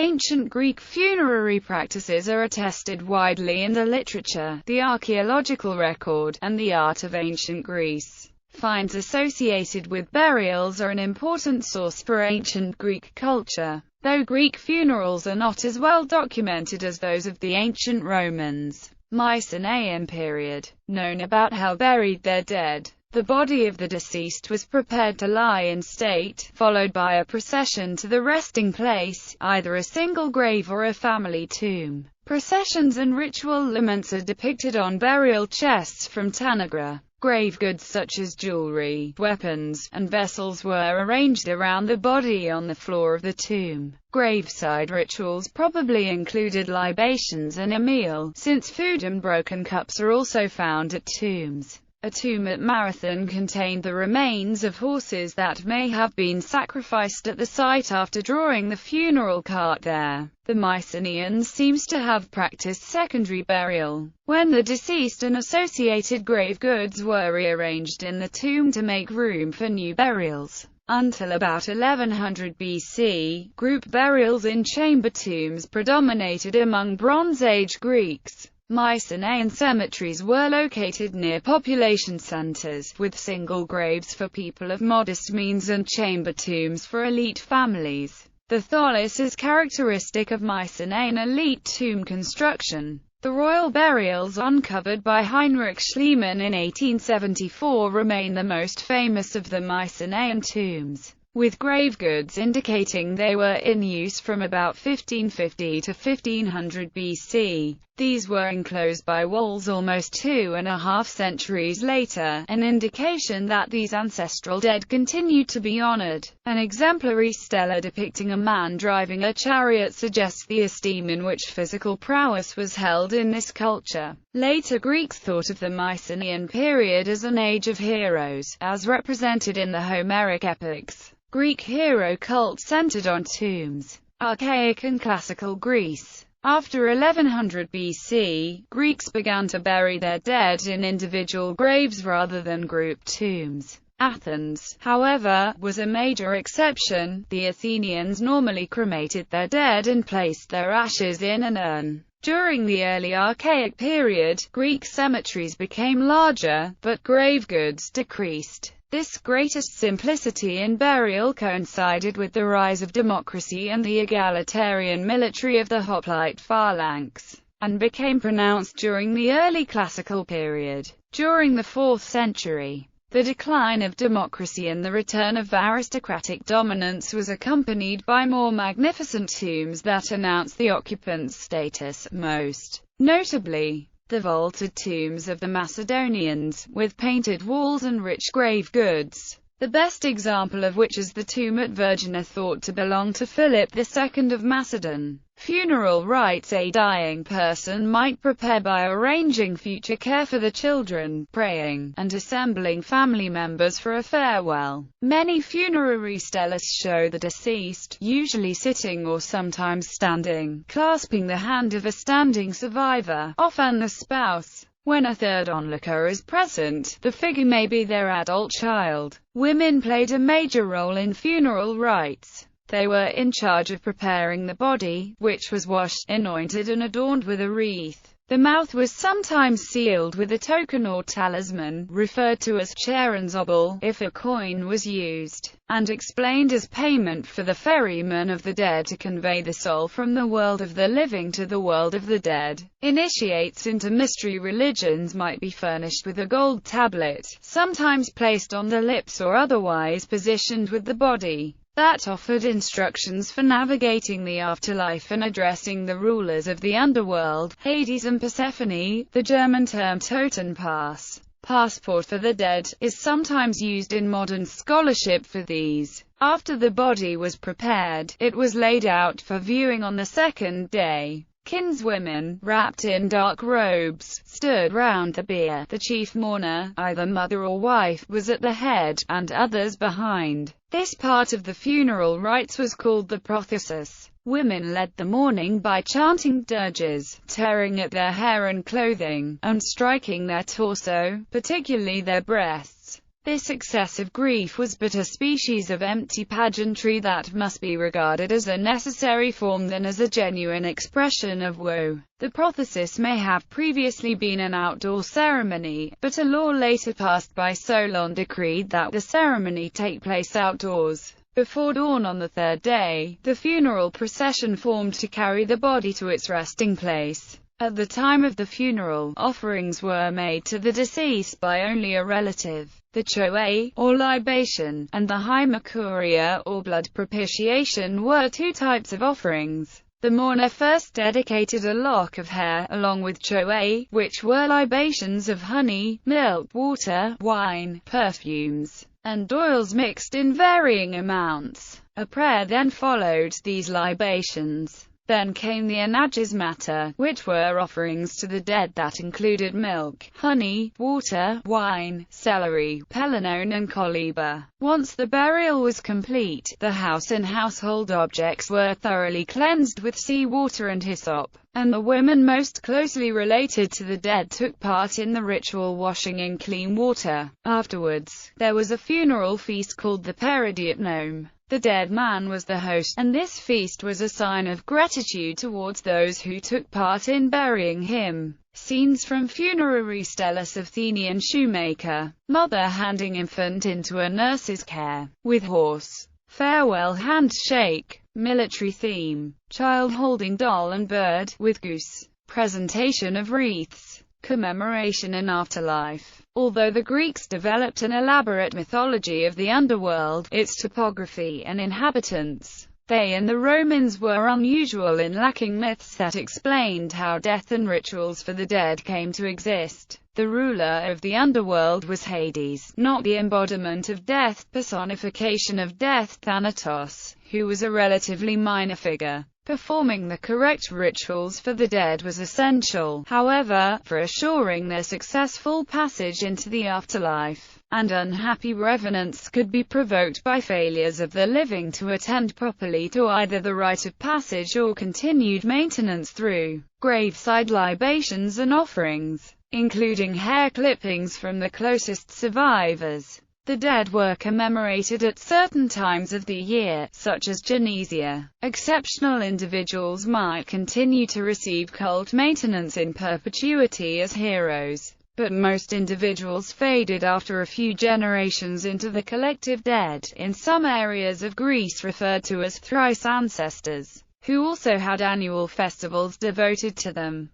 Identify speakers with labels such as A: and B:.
A: Ancient Greek funerary practices are attested widely in the literature, the archaeological record, and the art of ancient Greece. Finds associated with burials are an important source for ancient Greek culture, though Greek funerals are not as well documented as those of the ancient Romans. Mycenaean period. Known about how buried their dead. The body of the deceased was prepared to lie in state, followed by a procession to the resting place, either a single grave or a family tomb. Processions and ritual laments are depicted on burial chests from Tanagra. Grave goods such as jewelry, weapons, and vessels were arranged around the body on the floor of the tomb. Graveside rituals probably included libations and a meal, since food and broken cups are also found at tombs. A tomb at Marathon contained the remains of horses that may have been sacrificed at the site after drawing the funeral cart there. The Mycenaeans seems to have practiced secondary burial, when the deceased and associated grave goods were rearranged in the tomb to make room for new burials. Until about 1100 BC, group burials in chamber tombs predominated among Bronze Age Greeks. Mycenaean cemeteries were located near population centers, with single graves for people of modest means and chamber tombs for elite families. The tholos is characteristic of Mycenaean elite tomb construction. The royal burials uncovered by Heinrich Schliemann in 1874 remain the most famous of the Mycenaean tombs, with grave goods indicating they were in use from about 1550 to 1500 BC. These were enclosed by walls almost 2.5 centuries later, an indication that these ancestral dead continued to be honored. An exemplary stela depicting a man driving a chariot suggests the esteem in which physical prowess was held in this culture. Later Greeks thought of the Mycenaean period as an age of heroes, as represented in the Homeric epics. Greek hero cult centered on tombs. Archaic and Classical Greece. After 1100 BC, Greeks began to bury their dead in individual graves rather than group tombs. Athens, however, was a major exception. The Athenians normally cremated their dead and placed their ashes in an urn. During the early Archaic period, Greek cemeteries became larger, but grave goods decreased. This greatest simplicity in burial coincided with the rise of democracy and the egalitarian military of the hoplite phalanx, and became pronounced during the early classical period. During the 4th century, the decline of democracy and the return of aristocratic dominance was accompanied by more magnificent tombs that announced the occupant's status, most notably the vaulted tombs of the Macedonians, with painted walls and rich grave goods, the best example of which is the tomb at Vergina thought to belong to Philip II of Macedon. Funeral rites a dying person might prepare by arranging future care for the children, praying, and assembling family members for a farewell. Many funerary steles show the deceased, usually sitting or sometimes standing, clasping the hand of a standing survivor, often the spouse. When a third onlooker is present, the figure may be their adult child. Women played a major role in funeral rites. They were in charge of preparing the body, which was washed, anointed and adorned with a wreath. The mouth was sometimes sealed with a token or talisman, referred to as cherenzobel, if a coin was used, and explained as payment for the ferryman of the dead to convey the soul from the world of the living to the world of the dead. Initiates into mystery religions might be furnished with a gold tablet, sometimes placed on the lips or otherwise positioned with the body, that offered instructions for navigating the afterlife and addressing the rulers of the underworld, Hades and Persephone. The German term Totenpass, passport for the dead, is sometimes used in modern scholarship for these. After the body was prepared, it was laid out for viewing on the second day. Kinswomen, wrapped in dark robes, stood round the bier. The chief mourner, either mother or wife, was at the head, and others behind. This part of the funeral rites was called the Prothesis. Women led the mourning by chanting dirges, tearing at their hair and clothing, and striking their torso, particularly their breasts. This excessive grief was but a species of empty pageantry that must be regarded as a necessary form than as a genuine expression of woe. The Prothesis may have previously been an outdoor ceremony, but a law later passed by Solon decreed that the ceremony take place outdoors. Before dawn on the third day, the funeral procession formed to carry the body to its resting place. At the time of the funeral, offerings were made to the deceased by only a relative. The choe, or libation, and the haematuria, or blood propitiation, were two types of offerings. The mourner first dedicated a lock of hair, along with choe, which were libations of honey, milk, water, wine, perfumes, and oils mixed in varying amounts. A prayer then followed these libations. Then came the anagismata, which were offerings to the dead that included milk, honey, water, wine, celery, pelinone and coliba. Once the burial was complete, the house and household objects were thoroughly cleansed with sea water and hyssop, and the women most closely related to the dead took part in the ritual washing in clean water. Afterwards, there was a funeral feast called the Peridiatnome. The dead man was the host, and this feast was a sign of gratitude towards those who took part in burying him. Scenes from Funerary Stellus of Athenian shoemaker. Mother handing infant into a nurse's care, with horse. Farewell handshake. Military theme. Child holding doll and bird, with goose. Presentation of wreaths. Commemoration and afterlife. Although the Greeks developed an elaborate mythology of the underworld, its topography and inhabitants, they and the Romans were unusual in lacking myths that explained how death and rituals for the dead came to exist. The ruler of the underworld was Hades, not the embodiment of death, personification of death, Thanatos, who was a relatively minor figure. Performing the correct rituals for the dead was essential, however, for assuring their successful passage into the afterlife, and unhappy revenants could be provoked by failures of the living to attend properly to either the rite of passage or continued maintenance through graveside libations and offerings, including hair clippings from the closest survivors. The dead were commemorated at certain times of the year, such as Genesia. Exceptional individuals might continue to receive cult maintenance in perpetuity as heroes, but most individuals faded after a few generations into the collective dead, in some areas of Greece referred to as thrice ancestors, who also had annual festivals devoted to them.